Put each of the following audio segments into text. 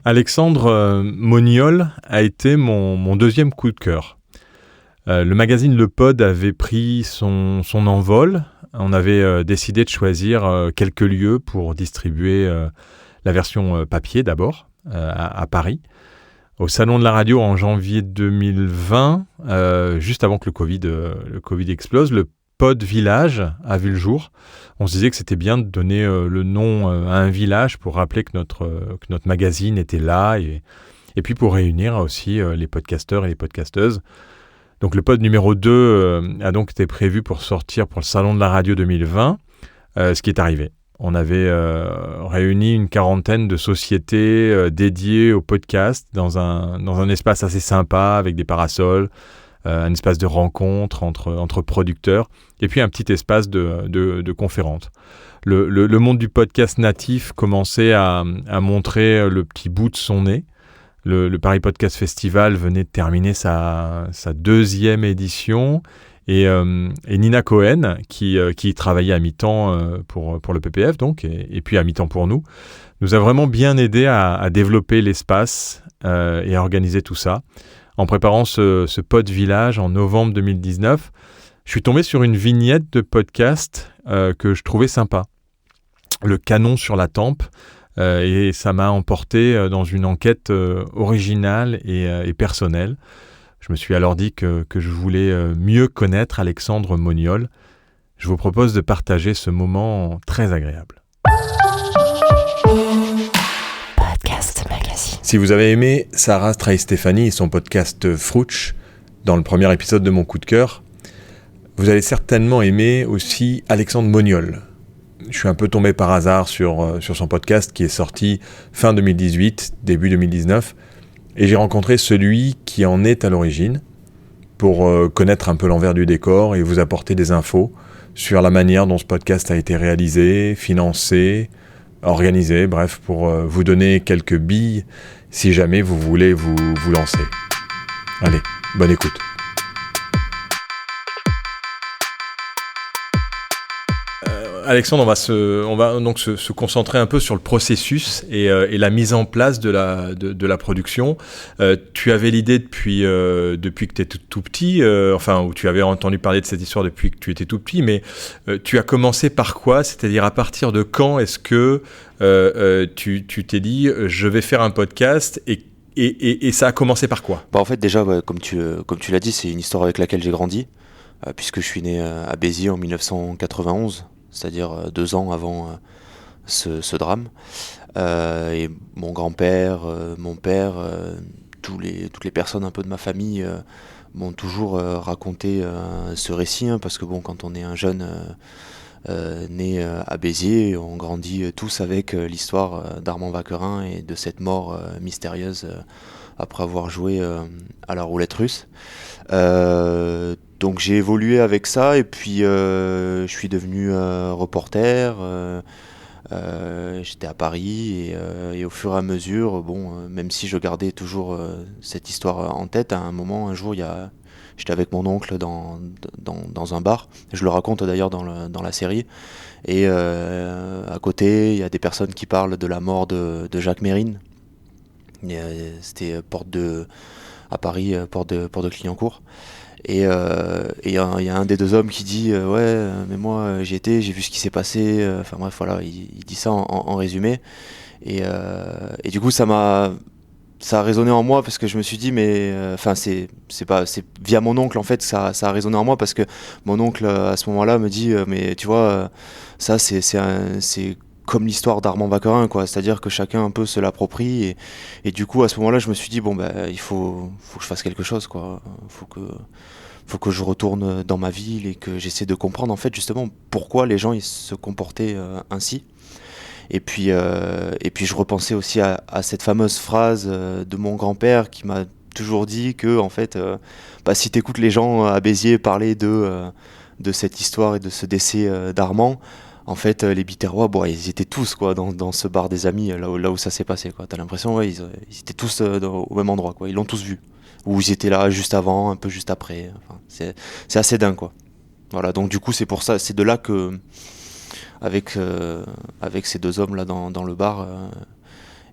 Alexandre Moniol a été mon deuxième coup de cœur. Le magazine Le Pod avait pris son envol. On avait décidé de choisir quelques lieux pour distribuer la version papier d'abord à Paris. Au Salon de la Radio en janvier 2020, juste avant que le Covid explose, le Pod Village a vu le jour. On se disait que c'était bien de donner le nom à un village pour rappeler que notre magazine était là et puis pour réunir aussi les podcasteurs et les podcasteuses. Donc le Pod numéro 2 a donc été prévu pour sortir pour le Salon de la Radio 2020, ce qui est arrivé. On avait réuni une quarantaine de sociétés dédiées au podcast dans un espace assez sympa avec des parasols, un espace de rencontre entre producteurs et puis un petit espace de conférence. Le monde du podcast natif commençait à montrer le petit bout de son nez. Le Paris Podcast Festival venait de terminer sa deuxième édition et Nina Cohen, qui travaillait à mi-temps pour le PPF donc, et puis à mi-temps pour nous a vraiment bien aidé à développer l'espace et à organiser tout ça. En préparant ce Pod Village en novembre 2019, je suis tombé sur une vignette de podcast que je trouvais sympa. Le canon sur la tempe, et ça m'a emporté dans une enquête originale et personnelle. Je me suis alors dit que je voulais mieux connaître Alexandre Moniol. Je vous propose de partager ce moment très agréable. Si vous avez aimé Sarah Strey-Stéphanie et son podcast Frouch dans le premier épisode de mon coup de cœur, vous allez certainement aimer aussi Alexandre Moniol. Je suis un peu tombé par hasard sur son podcast qui est sorti fin 2018, début 2019, et j'ai rencontré celui qui en est à l'origine pour connaître un peu l'envers du décor et vous apporter des infos sur la manière dont ce podcast a été réalisé, financé, organisé, bref, pour vous donner quelques billes si jamais vous voulez vous lancer. Allez, bonne écoute. Alexandre, on va donc se concentrer un peu sur le processus et la mise en place de la production. Tu avais l'idée depuis que tu étais tout petit, ou tu avais entendu parler de cette histoire depuis que tu étais tout petit, mais tu as commencé par quoi ? C'est-à-dire à partir de quand est-ce que tu t'es dit je vais faire un podcast et ça a commencé par quoi ? En fait déjà, comme tu l'as dit, c'est une histoire avec laquelle j'ai grandi, puisque je suis né à Béziers en 1991. C'est-à-dire 2 ans avant ce drame. Et mon grand-père, mon père, toutes les personnes un peu de ma famille m'ont toujours raconté ce récit, parce que quand on est un jeune né à Béziers, on grandit tous avec l'histoire d'Armand Vacquerin et de cette mort mystérieuse après avoir joué à la roulette russe. Donc j'ai évolué avec ça et puis je suis devenu reporter. J'étais à Paris et au fur et à mesure, même si je gardais toujours cette histoire en tête, à un jour, j'étais avec mon oncle dans un bar. Je le raconte d'ailleurs dans la série. Et à côté, il y a des personnes qui parlent de la mort de Jacques Mérine. C'était à Paris, porte de Clignancourt. Et il y a un des 2 hommes qui dit mais moi j'y étais, j'ai vu ce qui s'est passé. Enfin bref, voilà, il dit ça en résumé. Et du coup ça a résonné en moi parce que je me suis dit c'est via mon oncle en fait ça a résonné en moi, parce que mon oncle à ce moment-là me dit mais tu vois ça c'est comme l'histoire d'Armand Vacquerin, quoi. C'est-à-dire que chacun un peu se l'approprie et du coup à ce moment-là je me suis dit il faut que je fasse quelque chose, quoi. Faut que je retourne dans ma ville et que j'essaie de comprendre en fait justement pourquoi les gens ils se comportaient ainsi. Et puis je repensais aussi à cette fameuse phrase de mon grand-père qui m'a toujours dit que en fait si t'écoutes les gens à Béziers parler de cette histoire et de ce décès d'Armand, en fait les Biterrois ils étaient tous, quoi, dans ce bar des amis là où ça s'est passé, quoi. T'as l'impression ils étaient tous au même endroit, quoi. Ils l'ont tous vu, ou ils étaient là juste avant, un peu juste après. Enfin, c'est assez dingue, quoi. Voilà, donc du coup c'est pour ça, c'est de là que avec ces deux hommes là dans le bar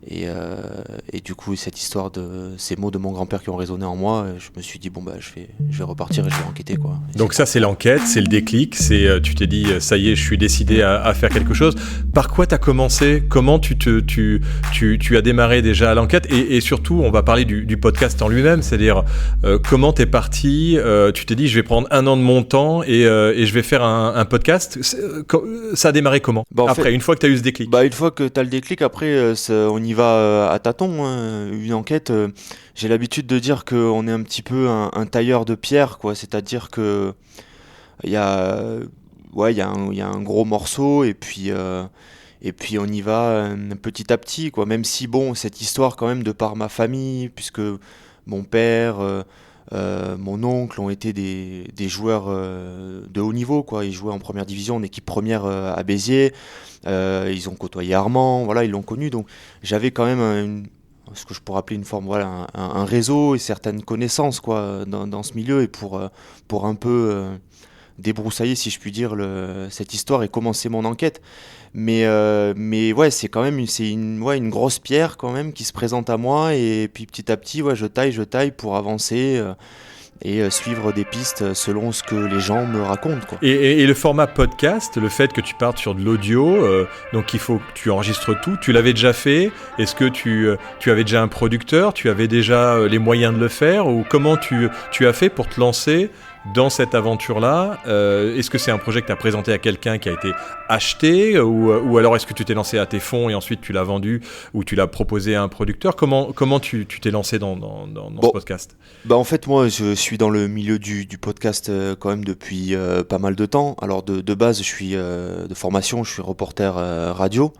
et du coup cette histoire de ces mots de mon grand-père qui ont résonné en moi, je me suis dit bon bah je vais repartir et je vais enquêter quoi. Et Donc ça c'est l'enquête, c'est le déclic, tu t'es dit ça y est, je suis décidé à faire quelque chose. Par quoi t'as commencé? Comment tu as démarré déjà l'enquête et surtout on va parler du podcast en lui-même, c'est-à-dire comment t'es parti, tu t'es dit je vais prendre 1 an de mon temps et je vais faire un podcast. Ça a démarré comment? Une fois que t'as eu ce déclic? Bah une fois que t'as le déclic, après on y va à tâtons, hein. Une enquête, j'ai l'habitude de dire qu'on est un petit peu un tailleur de pierre, quoi. C'est-à-dire que il y a, il y a un gros morceau et puis on y va petit à petit, quoi. Même si bon, cette histoire quand même de par ma famille, puisque mon père, mon oncle ont été des joueurs de haut niveau, quoi. Ils jouaient en première division, en équipe première à Béziers. Ils ont côtoyé Armand, voilà, ils l'ont connu. Donc j'avais quand même ce que je pourrais appeler une forme, voilà, un réseau et certaines connaissances, quoi, dans ce milieu et pour un peu débroussailler, si je puis dire, cette histoire et commencer mon enquête. Mais ouais, c'est quand même une grosse pierre quand même qui se présente à moi et puis petit à petit, ouais, je taille pour avancer et suivre des pistes selon ce que les gens me racontent, quoi. Et le format podcast, le fait que tu partes sur de l'audio, donc il faut que tu enregistres tout, tu l'avais déjà fait? Est-ce que tu avais déjà un producteur? Tu avais déjà les moyens de le faire? Ou comment tu as fait pour te lancer dans cette aventure-là? Est-ce que c'est un projet que tu as présenté à quelqu'un qui a été acheté ou alors est-ce que tu t'es lancé à tes fonds et ensuite tu l'as vendu ou tu l'as proposé à un producteur? Comment tu t'es lancé dans ce podcast? Bah en fait moi je suis dans le milieu du podcast quand même depuis pas mal de temps. Alors de base je suis de formation, je suis reporter radio.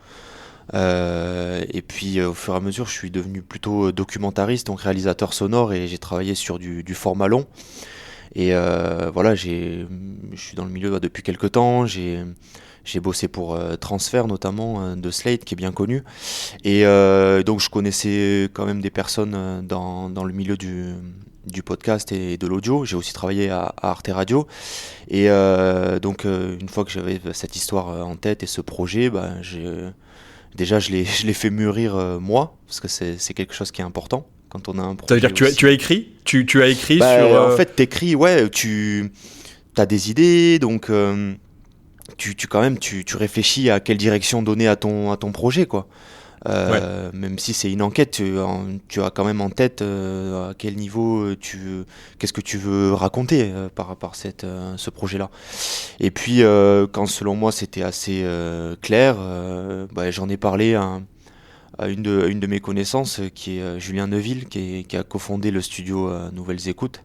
Et puis au fur et à mesure je suis devenu plutôt documentariste, donc réalisateur sonore et j'ai travaillé sur du format long. Et voilà, je suis dans le milieu depuis quelques temps, j'ai bossé pour Transfert notamment, de Slate, qui est bien connu. Et donc je connaissais quand même des personnes dans le milieu du podcast et de l'audio. J'ai aussi travaillé à Arte Radio. Et donc une fois que j'avais cette histoire en tête et ce projet, bah, déjà je l'ai fait mûrir moi, parce que c'est quelque chose qui est important. Quand on a un projet. Ça veut dire que tu as écrit? Tu as écrit sur... En fait, t'écris, ouais, tu as des idées, donc quand même, tu réfléchis à quelle direction donner à ton projet, quoi. Ouais. Même si c'est une enquête, tu as quand même en tête à quel niveau qu'est-ce que tu veux raconter par rapport à ce projet-là. Et puis, quand selon moi c'était assez clair, bah, j'en ai parlé à une de mes connaissances qui est Julien Neuville qui a cofondé le studio Nouvelles Écoutes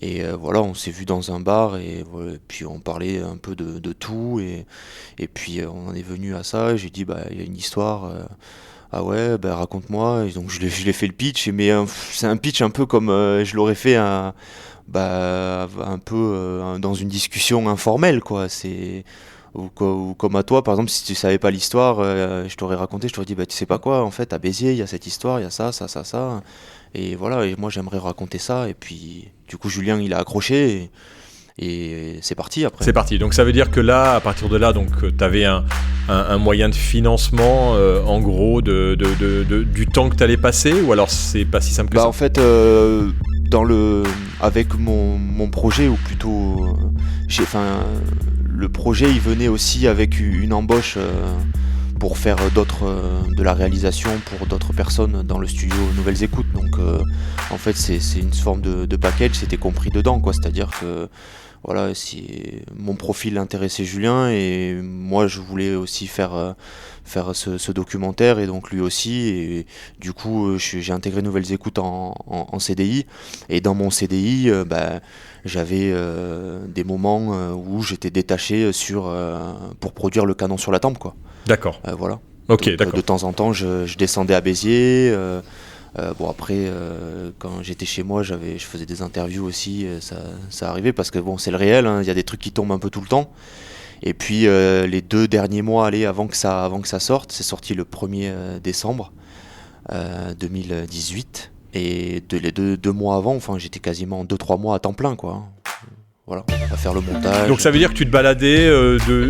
et voilà, on s'est vu dans un bar et puis on parlait un peu de tout et puis on en est venu à ça et j'ai dit bah il y a une histoire, ah ouais bah raconte-moi, et donc je l'ai fait le pitch mais c'est un pitch un peu comme je l'aurais fait un peu dans une discussion informelle, quoi. C'est ou comme à toi, par exemple, si tu savais pas l'histoire, je t'aurais raconté, je t'aurais dit, bah, tu sais pas quoi, en fait, à Béziers, il y a cette histoire, il y a ça. Et voilà, et moi, j'aimerais raconter ça. Et puis, du coup, Julien, il a accroché et c'est parti après. C'est parti. Donc, ça veut dire que là, à partir de là, tu avais un moyen de financement, en gros, du temps que tu allais passer, ou alors c'est pas si simple que ça? En fait, avec mon projet, ou plutôt, le projet, il venait aussi avec une embauche pour faire de la réalisation pour d'autres personnes dans le studio Nouvelles Écoutes. Donc, en fait, c'est une forme de package, c'était compris dedans, quoi. C'est-à-dire que, voilà, si mon profil intéressait Julien et moi, je voulais aussi faire ce documentaire et donc lui aussi. Et du coup, j'ai intégré Nouvelles Écoutes en CDI. Et dans mon CDI, j'avais des moments où j'étais détaché pour produire Le Canon sur la tempe, quoi. D'accord. Voilà. Ok, donc, d'accord. de temps en temps, je descendais à Béziers. Bon après, quand j'étais chez moi, je faisais des interviews aussi. Ça arrivait parce que bon, c'est le réel. Hein, y a des trucs qui tombent un peu tout le temps. Et puis les 2 derniers mois, avant que ça sorte, c'est sorti le 1er décembre 2018. Et les deux mois avant, enfin, j'étais quasiment 2-3 mois à temps plein, quoi. voilà, à faire le montage. Donc ça veut dire que tu te baladais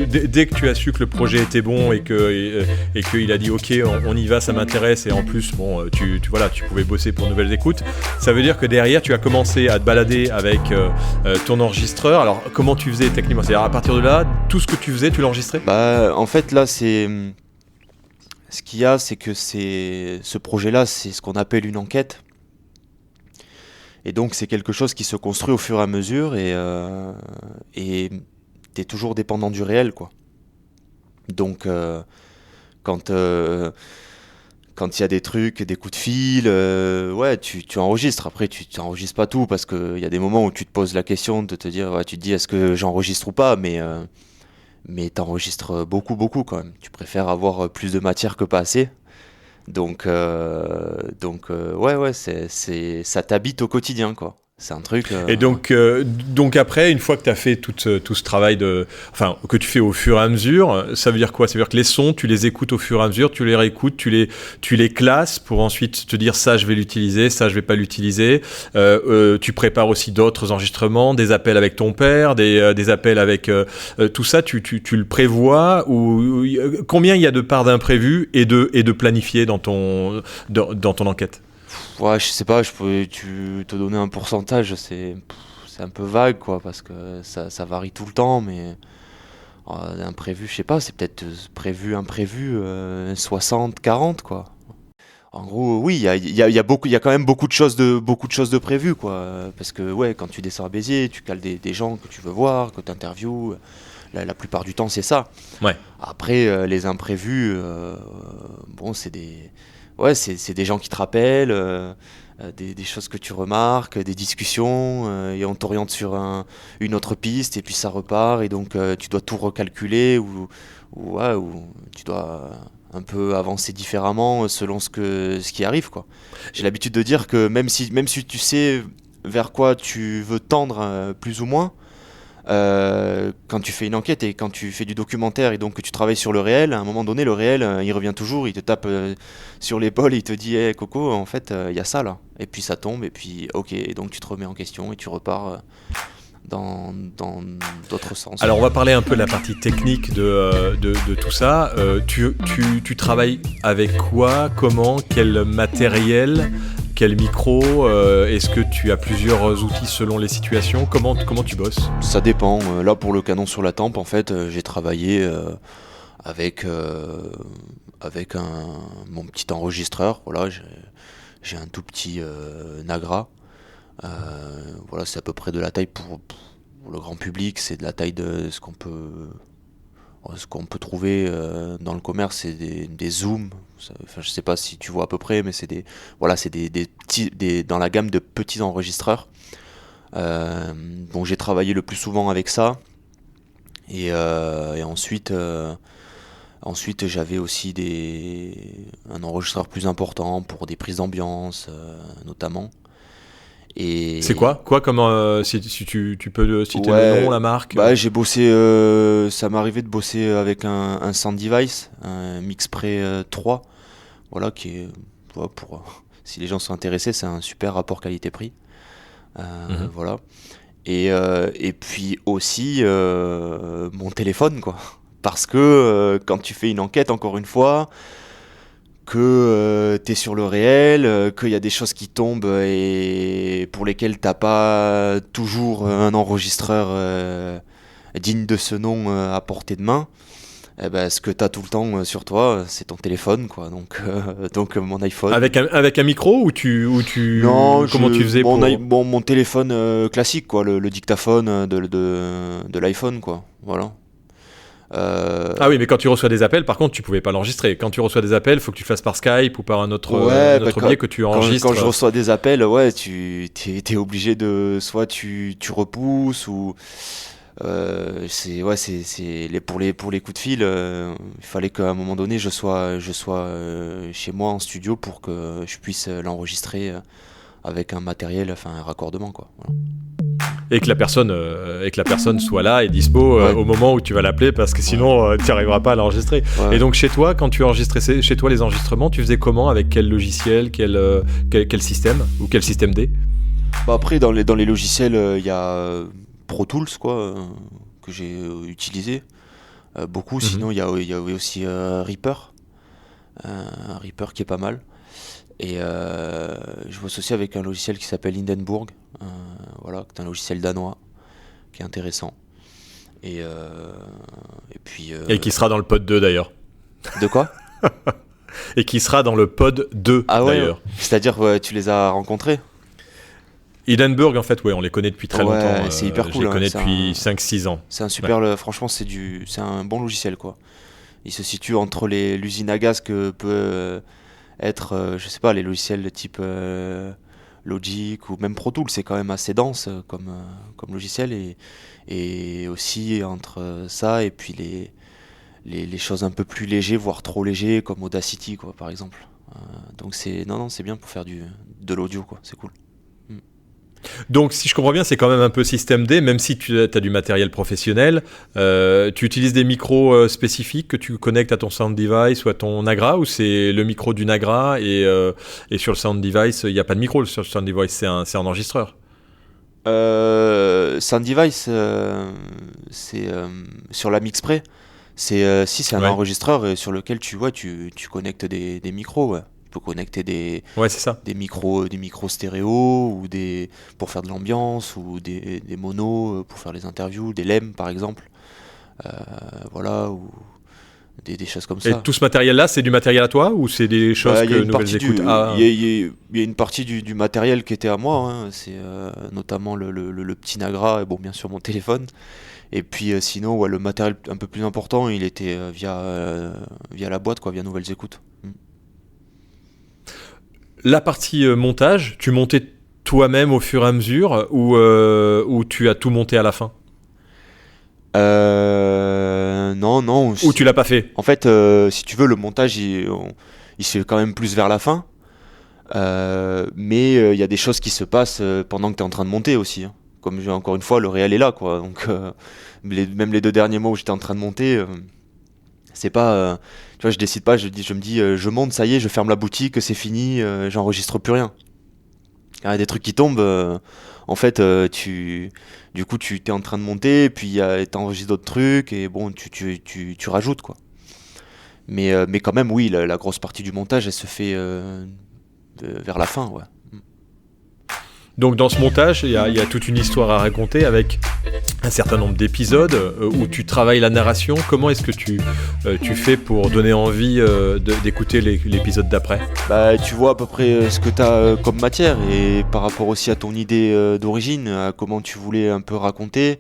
dès que tu as su que le projet était bon et qu'il a dit ok, on y va, ça m'intéresse, et en plus bon, tu pouvais bosser pour Nouvelles Écoutes. Ça veut dire que derrière tu as commencé à te balader avec ton enregistreur. Alors comment tu faisais techniquement? C'est-à-dire à partir de là, tout ce que tu faisais, tu l'enregistrais? En fait là c'est ce qu'il y a, c'est que ce projet-là, c'est ce qu'on appelle une enquête. Et donc c'est quelque chose qui se construit au fur et à mesure, et t'es toujours dépendant du réel, quoi. Donc quand il y a des trucs, des coups de fil, ouais, tu enregistres. Après, tu n'enregistres pas tout, parce qu'il y a des moments où tu te poses la question de te dire, ouais, tu te dis est-ce que j'enregistre ou pas, mais t'enregistres beaucoup, beaucoup quand même. Tu préfères avoir plus de matière que pas assez. Donc ouais, ça t'habite au quotidien, quoi. C'est un truc. Et donc après, une fois que tu as fait tout ce travail que tu fais au fur et à mesure, ça veut dire quoi? Ça veut dire que les sons, tu les écoutes au fur et à mesure, tu les réécoutes, tu les classes pour ensuite te dire ça, je vais l'utiliser, ça, je vais pas l'utiliser. Tu prépares aussi d'autres enregistrements, des appels avec ton père, des appels avec tout ça. Tu le prévois, ou combien il y a de parts d'imprévu et de planifié dans ton enquête? Ouais, je sais pas, je pourrais te donner un pourcentage, c'est un peu vague, quoi, parce que ça varie tout le temps, mais imprévu, je sais pas, c'est peut-être imprévu 60-40, quoi. En gros, oui, il y a quand même beaucoup de choses de prévues, quoi, parce que ouais, quand tu descends à Béziers, tu cales des gens que tu veux voir, que tu interviews, la plupart du temps c'est ça. Ouais. Après, les imprévus, bon, c'est des gens qui te rappellent, des choses que tu remarques, des discussions, et on t'oriente sur une autre piste, et puis ça repart, et donc tu dois tout recalculer, ou tu dois un peu avancer différemment selon ce qui arrive, quoi. J'ai l'habitude de dire que même si tu sais vers quoi tu veux tendre, plus ou moins, quand tu fais une enquête et quand tu fais du documentaire, et donc que tu travailles sur le réel, à un moment donné, le réel, il revient toujours, il te tape sur l'épaule, il te dit hey, Coco, en fait, il y a ça là. Et puis ça tombe, et puis ok, et donc tu te remets en question et tu repars dans d'autres sens. Alors on va parler un peu de la partie technique de tout ça. Tu travailles avec quoi? Comment? Quel matériel? Quel micro? Est-ce que tu as plusieurs outils selon les situations? Comment tu bosses? Ça dépend. Là, pour le canon sur la tempe, en fait, j'ai travaillé avec mon petit enregistreur. Voilà, j'ai un tout petit Nagra. Voilà, c'est à peu près de la taille pour le grand public. C'est de la taille de ce qu'on peut trouver dans le commerce. C'est des zooms. Enfin, je sais pas si tu vois à peu près, mais c'est des petits, dans la gamme de petits enregistreurs. Donc j'ai travaillé le plus souvent avec ça, et ensuite j'avais aussi un enregistreur plus important pour des prises d'ambiance, notamment. Et c'est quoi comme si tu peux citer le nom, la marque? J'ai bossé, ça m'est arrivé de bosser avec un Sound Device, un Mixpre 3, voilà, qui est, si les gens sont intéressés, c'est un super rapport qualité-prix, voilà. Et puis aussi mon téléphone, quoi, parce que quand tu fais une enquête, encore une fois, que t'es sur le réel, qu'il y a des choses qui tombent et pour lesquelles t'as pas toujours un enregistreur digne de ce nom à portée de main, ce que t'as tout le temps sur toi, c'est ton téléphone, quoi. Donc mon iPhone. Avec un micro, ou Non, comment tu faisais mon téléphone classique, quoi, le dictaphone de l'iPhone, quoi. Voilà. Ah oui, mais quand tu reçois des appels, par contre, tu pouvais pas l'enregistrer. Quand tu reçois des appels, il faut que tu fasses par Skype ou par un autre biais que tu enregistres. Quand je reçois des appels, ouais, t'es obligé de, soit tu repousses, ou pour les coups de fil, il fallait qu'à un moment donné je sois chez moi en studio pour que je puisse l'enregistrer avec un matériel, enfin un raccordement, quoi. Voilà. Et que la personne soit là et dispo au moment où tu vas l'appeler, parce que sinon tu n'arriveras pas à l'enregistrer. Ouais. Et donc chez toi, quand tu enregistrais chez toi les enregistrements, tu faisais comment? Avec quel logiciel, quel système, ou quel système D? Après, dans les logiciels, il y a Pro Tools, quoi, que j'ai utilisé beaucoup. Mhm. Sinon, il y a aussi Reaper, Reaper qui est pas mal. Et je bosse aussi avec un logiciel qui s'appelle Hindenburg, voilà, qui est un logiciel danois, qui est intéressant. Et, euh, et puis... Et qui sera dans le pod 2 d'ailleurs. De quoi? Et qui sera dans le pod 2 Ah ouais, d'ailleurs. c'est-à-dire ouais, tu les as rencontrés? Hindenburg, en fait, ouais, on les connaît depuis très Ouais, longtemps. c'est hyper Je cool, les hein, connais depuis 5-6 ans. c'est un Ouais. super... franchement, c'est un bon logiciel, quoi. Il se situe entre l'usine à gaz que peut être, je sais pas, les logiciels de type Logic ou même Pro Tools, c'est quand même assez dense comme logiciel et aussi entre ça et puis les choses un peu plus légers, voire trop légers, comme Audacity, quoi, par exemple. Donc non, c'est bien pour faire de l'audio, quoi, c'est cool. Mm. Donc, si je comprends bien, c'est quand même un peu système D, même si tu as du matériel professionnel. Tu utilises des micros spécifiques que tu connectes à ton sound device ou à ton Nagra, ou c'est le micro du Nagra et sur le sound device, il n'y a pas de micro sur le sound device, c'est un enregistreur. Sound device, c'est sur la Mixpray. C'est un Ouais, enregistreur sur lequel tu connectes des micros. Ouais. Tu peux connecter ouais, c'est ça. des micros stéréo ou pour faire de l'ambiance ou des monos pour faire les interviews, des LEM par exemple. Euh, voilà, ou des choses comme Et ça. tout ce matériel-là, c'est du matériel à toi ou c'est des choses Bah, que Nouvelles Écoutes a? il y a une partie du matériel qui était à moi, hein. C'est notamment le petit Nagra et bon, bien sûr mon téléphone. Et puis sinon, ouais, le matériel un peu plus important, il était via la boîte, quoi, via Nouvelles Écoutes. Mm. La partie montage, tu montais toi-même au fur et à mesure ou tu as tout monté à la fin? Non, non. Ou tu l'as pas fait? En fait, si tu veux, le montage, il se fait quand même plus vers la fin. Mais il y a des choses qui se passent pendant que tu es en train de monter aussi, hein. Comme encore une fois, le réel est là, quoi. Donc, même les 2 derniers mois où j'étais en train de monter, c'est pas. Tu vois, je décide pas, je me dis, je monte, ça y est, je ferme la boutique, c'est fini, j'enregistre plus rien. Il y a des trucs qui tombent, en fait, du coup, tu t'es en train de monter, puis t'enregistres d'autres trucs, et bon, tu rajoutes, quoi. Mais quand même, oui, la grosse partie du montage, elle se fait vers la fin, ouais. Donc dans ce montage, il y a toute une histoire à raconter avec un certain nombre d'épisodes où tu travailles la narration. Comment est-ce que tu fais pour donner envie d'écouter l'épisode d'après? Bah, tu vois à peu près ce que tu as comme matière et par rapport aussi à ton idée d'origine, à comment tu voulais un peu raconter.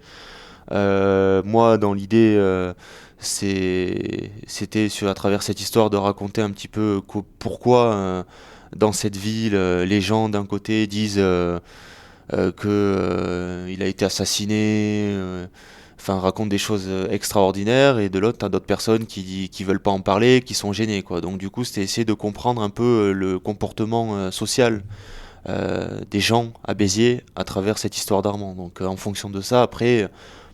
Moi, dans l'idée, c'était à travers cette histoire de raconter un petit peu pourquoi dans cette ville, les gens d'un côté disent que il a été assassiné. Enfin, raconte des choses extraordinaires et de l'autre t'as d'autres personnes qui veulent pas en parler, qui sont gênées, quoi. Donc du coup c'était essayer de comprendre un peu le comportement social des gens à Béziers à travers cette histoire d'Armand. Donc en fonction de ça après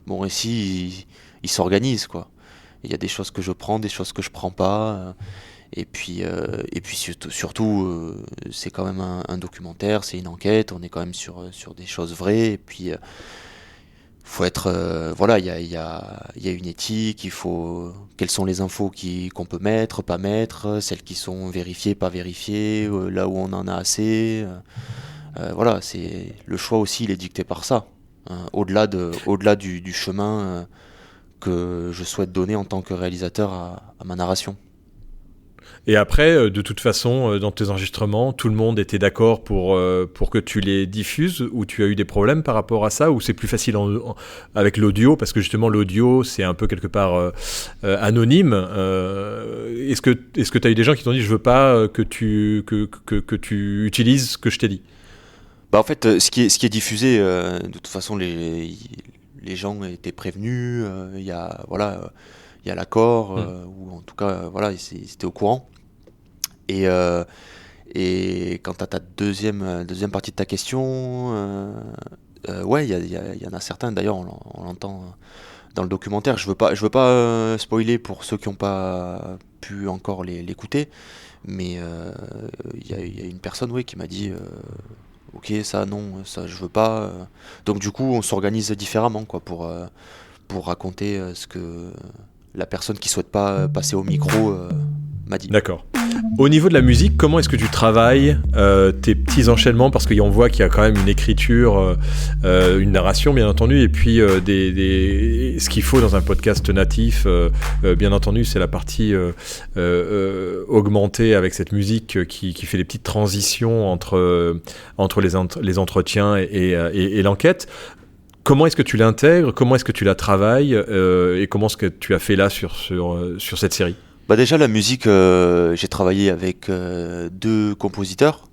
mon récit il s'organise, quoi. Il y a des choses que je prends, des choses que je prends pas, et puis surtout c'est quand même un documentaire, c'est une enquête, on est quand même sur des choses vraies, et puis faut être voilà, il y a une éthique, il faut quelles sont les infos qu'on peut mettre, pas mettre, celles qui sont vérifiées, pas vérifiées, là où on en a assez, voilà, c'est le choix aussi, il est dicté par ça, hein, au-delà du chemin que je souhaite donner en tant que réalisateur à ma narration. Et après, de toute façon, dans tes enregistrements, tout le monde était d'accord pour que tu les diffuses, ou tu as eu des problèmes par rapport à ça, ou c'est plus facile avec l'audio, parce que justement l'audio c'est un peu quelque part anonyme. Est-ce que tu as eu des gens qui t'ont dit je veux pas que tu utilises ce que je t'ai dit? Bah en fait, ce qui est diffusé, de toute façon, les gens étaient prévenus. Il y a voilà, il y a l'accord, ou en tout cas, voilà, ils étaient au courant. Et et quant à ta deuxième partie de ta question, ouais, il y en a certains. D'ailleurs, on l'entend dans le documentaire. Je veux pas spoiler pour ceux qui n'ont pas pu encore l'écouter, mais il y a une personne, oui, qui m'a dit. ok, ça non, ça je veux pas. Donc du coup, on s'organise différemment quoi pour raconter ce que la personne qui souhaite pas passer au micro m'a dit. D'accord. Au niveau de la musique, comment est-ce que tu travailles tes petits enchaînements? Parce qu'on voit qu'il y a quand même une écriture, une narration bien entendu, et puis ce qu'il faut dans un podcast natif, bien entendu, c'est la partie augmentée avec cette musique qui fait des petites transitions entre les entretiens et l'enquête. Comment est-ce que tu l'intègres? Comment est-ce que tu la travailles? Et comment est-ce que tu as fait là sur cette série? Bah déjà la musique, j'ai travaillé avec deux compositeurs.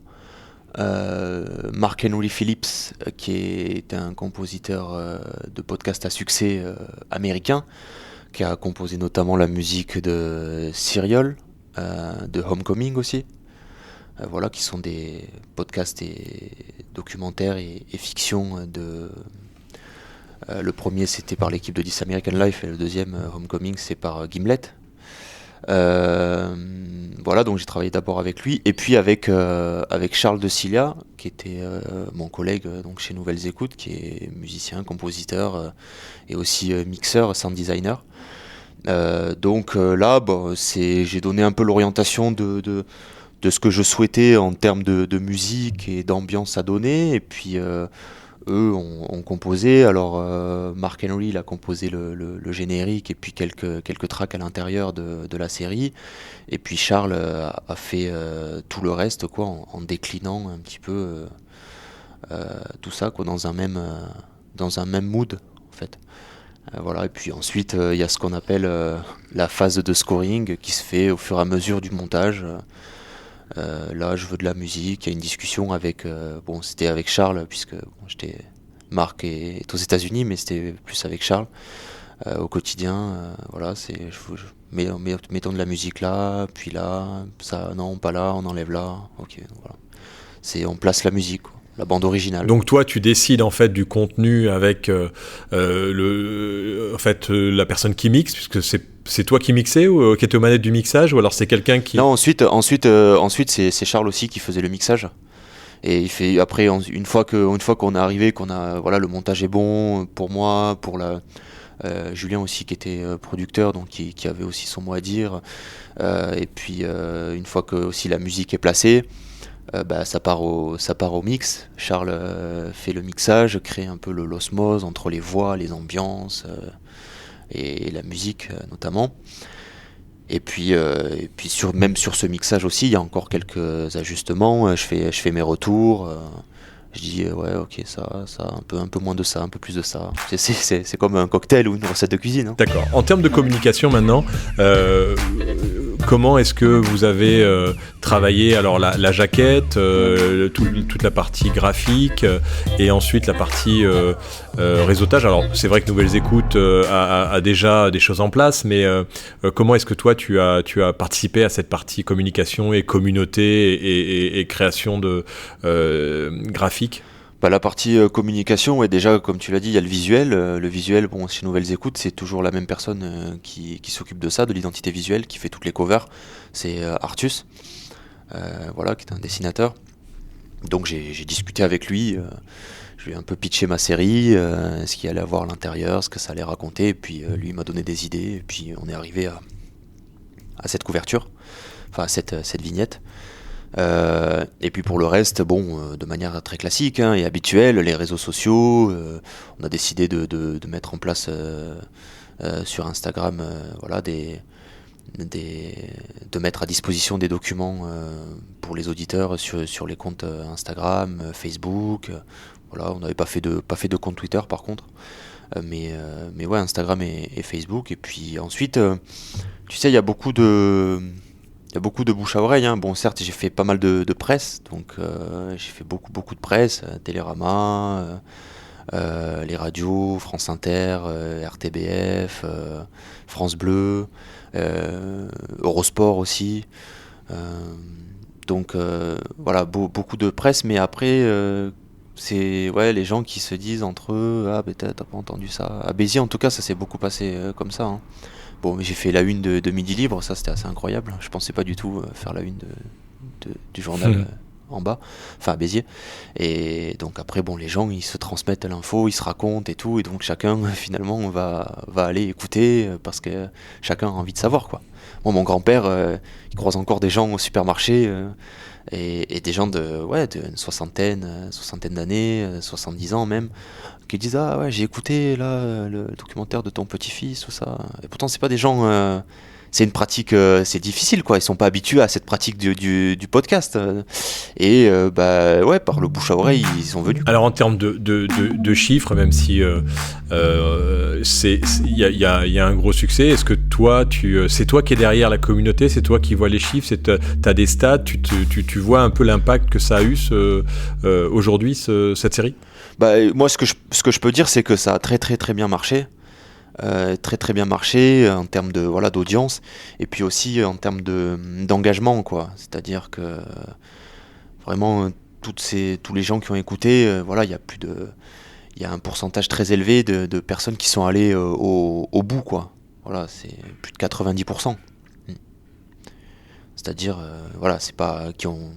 Mark Henry Phillips, qui est un compositeur de podcast à succès américain, qui a composé notamment la musique de Serial, de Homecoming aussi. Voilà, qui sont des podcasts et documentaires et fiction le premier c'était par l'équipe de This American Life et le deuxième Homecoming c'est par Gimlet. Voilà, donc j'ai travaillé d'abord avec lui et puis avec Charles de Cilia qui était mon collègue donc chez Nouvelles Écoutes, qui est musicien, compositeur et aussi mixeur, sound designer. Donc là, bon, j'ai donné un peu l'orientation de ce que je souhaitais en termes de musique et d'ambiance à donner, et puis eux ont composé. Alors Mark Henry il a composé le générique et puis quelques tracks à l'intérieur de la série, et puis Charles a fait tout le reste quoi, en déclinant un petit peu tout ça quoi, dans un même mood en fait. Voilà, et puis ensuite il y a ce qu'on appelle la phase de scoring qui se fait au fur et à mesure du montage. Là, je veux de la musique. Il y a une discussion avec. Bon, c'était avec Charles, puisque Marc est aux États-Unis, mais c'était plus avec Charles au quotidien. Voilà, mettons de la musique là, puis là, ça, non, pas là, on enlève là. Ok, voilà. On place la musique, quoi, la bande originale. Donc toi, tu décides en fait du contenu avec la personne qui mixe, puisque c'est toi qui mixais ou qui était aux manettes du mixage, ou alors c'est quelqu'un qui... Non, ensuite c'est Charles aussi qui faisait le mixage. Et il fait après une fois qu'on est arrivé, qu'on a voilà, le montage est bon pour moi, pour Julien aussi qui était producteur, donc qui avait aussi son mot à dire. Et puis une fois que aussi la musique est placée, ça part au mix. Charles fait le mixage, crée un peu l'osmose entre les voix, les ambiances et la musique notamment. Et puis même sur ce mixage aussi, il y a encore quelques ajustements. Je fais mes retours. Je dis ouais, ok, ça, un peu moins de ça, un peu plus de ça. C'est comme un cocktail ou une recette de cuisine. Hein. D'accord. En termes de communication maintenant, comment est-ce que vous avez travaillé alors la jaquette, toute la partie graphique et ensuite la partie réseautage? Alors c'est vrai que Nouvelles Écoutes a déjà des choses en place, mais comment est-ce que toi tu as participé à cette partie communication et communauté et création de graphique? La partie communication, ouais, déjà comme tu l'as dit, il y a le visuel. Le visuel, bon, chez Nouvelles Écoutes, c'est toujours la même personne qui s'occupe de ça, de l'identité visuelle, qui fait toutes les covers. C'est Artus, voilà, qui est un dessinateur. Donc j'ai discuté avec lui, je lui ai un peu pitché ma série, ce qu'il allait avoir à l'intérieur, ce que ça allait raconter, et puis lui m'a donné des idées, et puis on est arrivé à cette couverture, enfin à cette vignette. Et puis pour le reste, bon, de manière très classique et habituelle, les réseaux sociaux, on a décidé de mettre en place sur Instagram, voilà, de mettre à disposition des documents pour les auditeurs sur les comptes Instagram, Facebook. Voilà, on n'avait pas fait de compte Twitter par contre, mais ouais, Instagram et Facebook. Et puis ensuite, tu sais, il y a beaucoup de bouche à oreille. Hein. Bon, certes, j'ai fait pas mal de presse, donc j'ai fait beaucoup de presse, Télérama, les radios, France Inter, RTBF, France Bleu, Eurosport aussi. Donc voilà, beaucoup de presse, mais après, c'est ouais, les gens qui se disent entre eux, ah, t'as pas entendu ça. À Béziers, en tout cas, ça s'est beaucoup passé comme ça. Hein. Bon, j'ai fait la une de Midi Libre, ça c'était assez incroyable. Je pensais pas du tout faire la une du journal en bas, enfin à Béziers. Et donc après, bon, les gens, ils se transmettent l'info, ils se racontent et tout, et donc chacun, finalement, va aller écouter parce que chacun a envie de savoir, quoi. Moi, mon grand-père, il croise encore des gens au supermarché et des gens d'une soixantaine d'années, 70 ans même, qui disent ah ouais, j'ai écouté là le documentaire de ton petit-fils, tout ça. Et pourtant, c'est pas des gens. C'est une pratique, c'est difficile, quoi. Ils sont pas habitués à cette pratique du podcast. Et ouais, par le bouche à oreille, ils sont venus. Alors en termes de chiffres, même si il y a un gros succès, est-ce que toi, c'est toi qui es derrière la communauté, c'est toi qui vois les chiffres, t'as des stats, tu vois un peu l'impact que ça a eu aujourd'hui, cette série ? Moi, ce que je peux dire, c'est que ça a très très très bien marché. Très bien marché en termes d'audience et puis aussi en termes d'engagement, quoi. C'est-à-dire que vraiment tous les gens qui ont écouté, il y a un pourcentage très élevé de personnes qui sont allées au bout, quoi. Voilà, c'est plus de 90%. C'est-à-dire c'est pas qui ont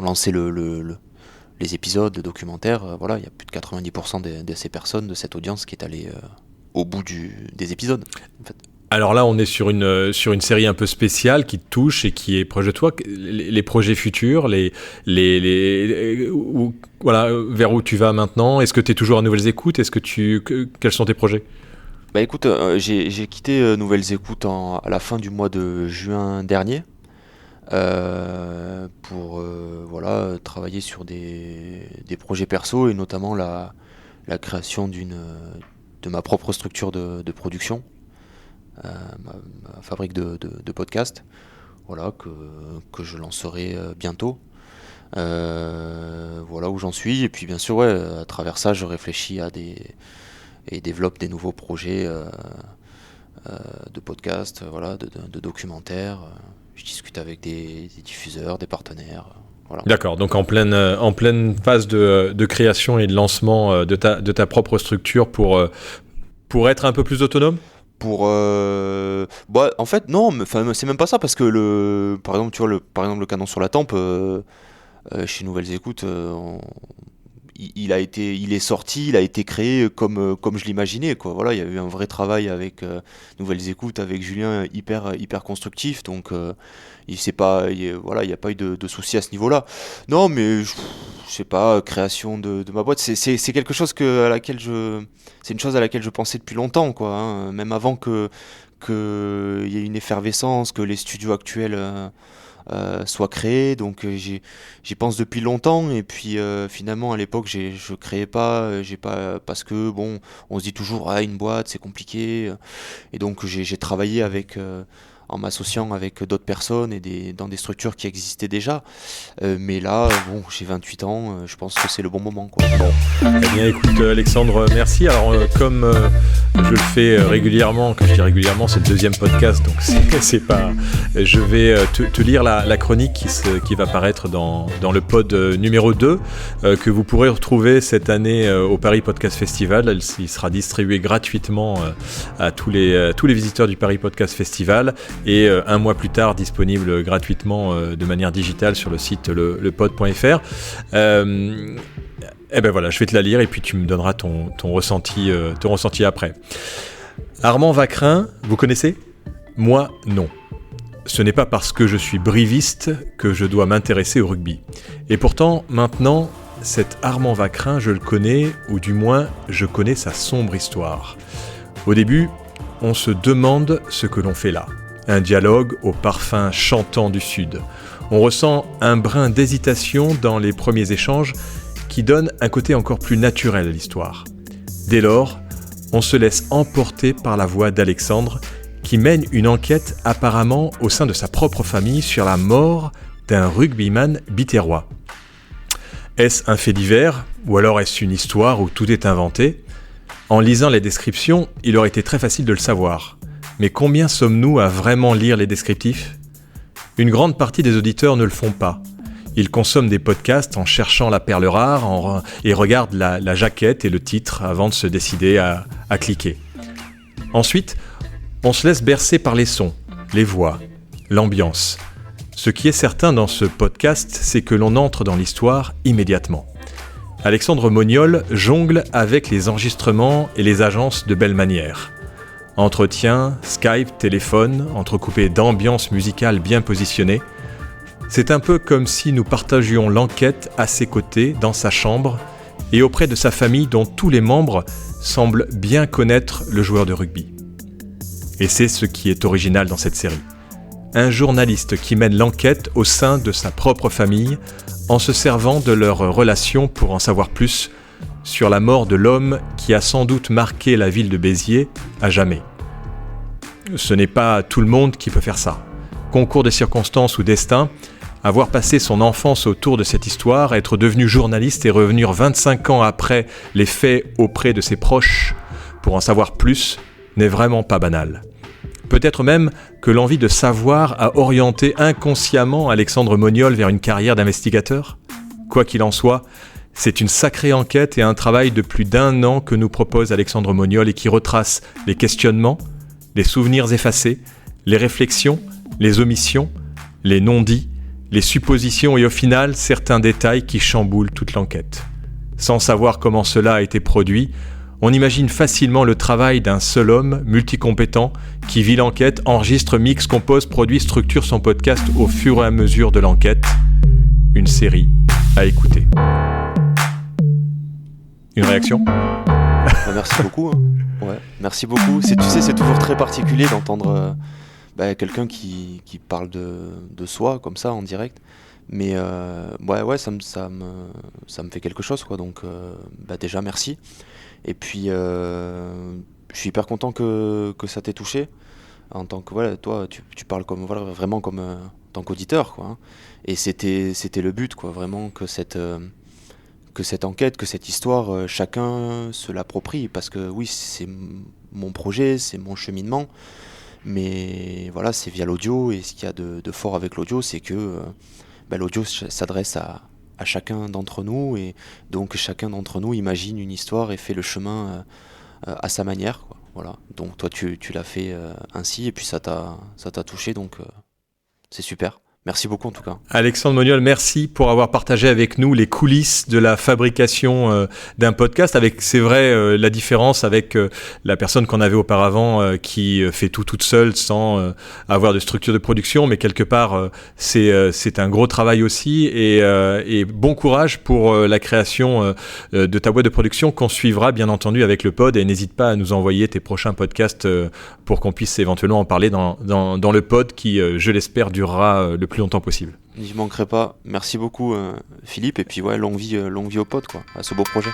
lancé les épisodes, le documentaire, il y a plus de 90% de ces personnes, de cette audience qui est allée au bout des épisodes, en fait. Alors là, on est sur une série un peu spéciale qui te touche et qui est proche de toi. Les projets futurs, vers où tu vas maintenant. Est-ce que tu es toujours à Nouvelles Écoutes ? Quels sont tes projets ? Écoute, j'ai quitté Nouvelles Écoutes à la fin du mois de juin dernier pour travailler sur des projets perso et notamment la création de ma propre structure de production, ma fabrique de podcasts, que je lancerai bientôt. Voilà où j'en suis. Et puis bien sûr, à travers ça, je réfléchis et développe des nouveaux projets de podcasts, de documentaires. Je discute avec des diffuseurs, des partenaires. Voilà. D'accord, donc en pleine phase de création et de lancement de ta propre structure pour être un peu plus autonome ? En fait non, c'est même pas ça, parce que par exemple le Canon sur la tempe, chez Nouvelles Écoutes, il est sorti, il a été créé comme je l'imaginais, quoi. Voilà, il y a eu un vrai travail avec Nouvelles Écoutes, avec Julien, hyper constructif, donc il n'y a pas eu de souci à ce niveau-là. Non, mais je sais pas, création de ma boîte, c'est quelque chose c'est une chose à laquelle je pensais depuis longtemps, quoi, hein, même avant que il y ait une effervescence, que les studios actuels soient créés. Donc j'y pense depuis longtemps, et puis finalement à l'époque je créais pas, parce que bon, on se dit toujours une boîte c'est compliqué, et donc j'ai travaillé en m'associant avec d'autres personnes et dans des structures qui existaient déjà. Mais là, j'ai 28 ans, je pense que c'est le bon moment, quoi. Eh bien, écoute, Alexandre, merci. Alors, comme je le fais régulièrement, quand je dis régulièrement, c'est le deuxième podcast, donc c'est pas... Je vais te lire la chronique qui va paraître dans le pod numéro 2, que vous pourrez retrouver cette année au Paris Podcast Festival. Il sera distribué gratuitement à tous les visiteurs du Paris Podcast Festival, et un mois plus tard disponible gratuitement de manière digitale sur le site lepod.fr. Voilà, je vais te la lire et puis tu me donneras ton ressenti après. Armand Vacrin, vous connaissez ? Moi, non. Ce n'est pas parce que je suis briviste que je dois m'intéresser au rugby. Et pourtant, maintenant, cet Armand Vacrin, je le connais, ou du moins, je connais sa sombre histoire. Au début, on se demande ce que l'on fait là. Un dialogue au parfum chantant du Sud. On ressent un brin d'hésitation dans les premiers échanges qui donne un côté encore plus naturel à l'histoire. Dès lors, on se laisse emporter par la voix d'Alexandre, qui mène une enquête apparemment au sein de sa propre famille sur la mort d'un rugbyman biterrois. Est-ce un fait divers, ou alors est-ce une histoire où tout est inventé ? En lisant les descriptions, il aurait été très facile de le savoir. Mais combien sommes-nous à vraiment lire les descriptifs ? Une grande partie des auditeurs ne le font pas. Ils consomment des podcasts en cherchant la perle rare et regardent la jaquette et le titre avant de se décider à cliquer. Ensuite, on se laisse bercer par les sons, les voix, l'ambiance. Ce qui est certain dans ce podcast, c'est que l'on entre dans l'histoire immédiatement. Alexandre Moniol jongle avec les enregistrements et les agences de belle manière. Entretien, Skype, téléphone, entrecoupé d'ambiances musicales bien positionnées. C'est un peu comme si nous partagions l'enquête à ses côtés, dans sa chambre, et auprès de sa famille dont tous les membres semblent bien connaître le joueur de rugby. Et c'est ce qui est original dans cette série. Un journaliste qui mène l'enquête au sein de sa propre famille en se servant de leurs relations pour en savoir plus sur la mort de l'homme qui a sans doute marqué la ville de Béziers à jamais. Ce n'est pas tout le monde qui peut faire ça. Concours de circonstances ou destin, avoir passé son enfance autour de cette histoire, être devenu journaliste et revenir 25 ans après les faits auprès de ses proches pour en savoir plus n'est vraiment pas banal. Peut-être même que l'envie de savoir a orienté inconsciemment Alexandre Moniol vers une carrière d'investigateur. Quoi qu'il en soit, c'est une sacrée enquête et un travail de plus d'1 an que nous propose Alexandre Moniol et qui retrace les questionnements, les souvenirs effacés, les réflexions, les omissions, les non-dits, les suppositions et au final certains détails qui chamboulent toute l'enquête. Sans savoir comment cela a été produit, on imagine facilement le travail d'un seul homme multicompétent qui vit l'enquête, enregistre, mixe, compose, produit, structure son podcast au fur et à mesure de l'enquête. Une série à écouter. Une réaction ? Merci beaucoup. Ouais, merci beaucoup. Tu sais, c'est toujours très particulier d'entendre quelqu'un qui parle de soi comme ça en direct. Mais ça me fait quelque chose, quoi. Donc déjà merci. Et puis je suis hyper content que ça t'ait touché. En tant que toi tu parles comme vraiment comme en tant qu'auditeur, quoi. Hein. Et c'était le but, quoi, vraiment que cette enquête, que cette histoire, chacun se l'approprie, parce que oui, c'est mon projet, c'est mon cheminement, mais voilà, c'est via l'audio, et ce qu'il y a de fort avec l'audio, c'est que l'audio s'adresse à chacun d'entre nous, et donc chacun d'entre nous imagine une histoire et fait le chemin à sa manière, quoi. Voilà. Donc toi tu l'as fait ainsi, et puis ça t'a touché, donc c'est super. Merci beaucoup en tout cas. Alexandre Moniol, merci pour avoir partagé avec nous les coulisses de la fabrication d'un podcast, avec, c'est vrai, la différence avec la personne qu'on avait auparavant qui fait tout toute seule sans avoir de structure de production, mais quelque part c'est un gros travail aussi, et bon courage pour la création de ta boîte de production qu'on suivra bien entendu avec le pod, et n'hésite pas à nous envoyer tes prochains podcasts pour qu'on puisse éventuellement en parler dans le pod qui, je l'espère, durera le plus longtemps possible. J'y manquerai pas. Merci beaucoup Philippe, et puis longue vie au pod, quoi, à ce beau projet.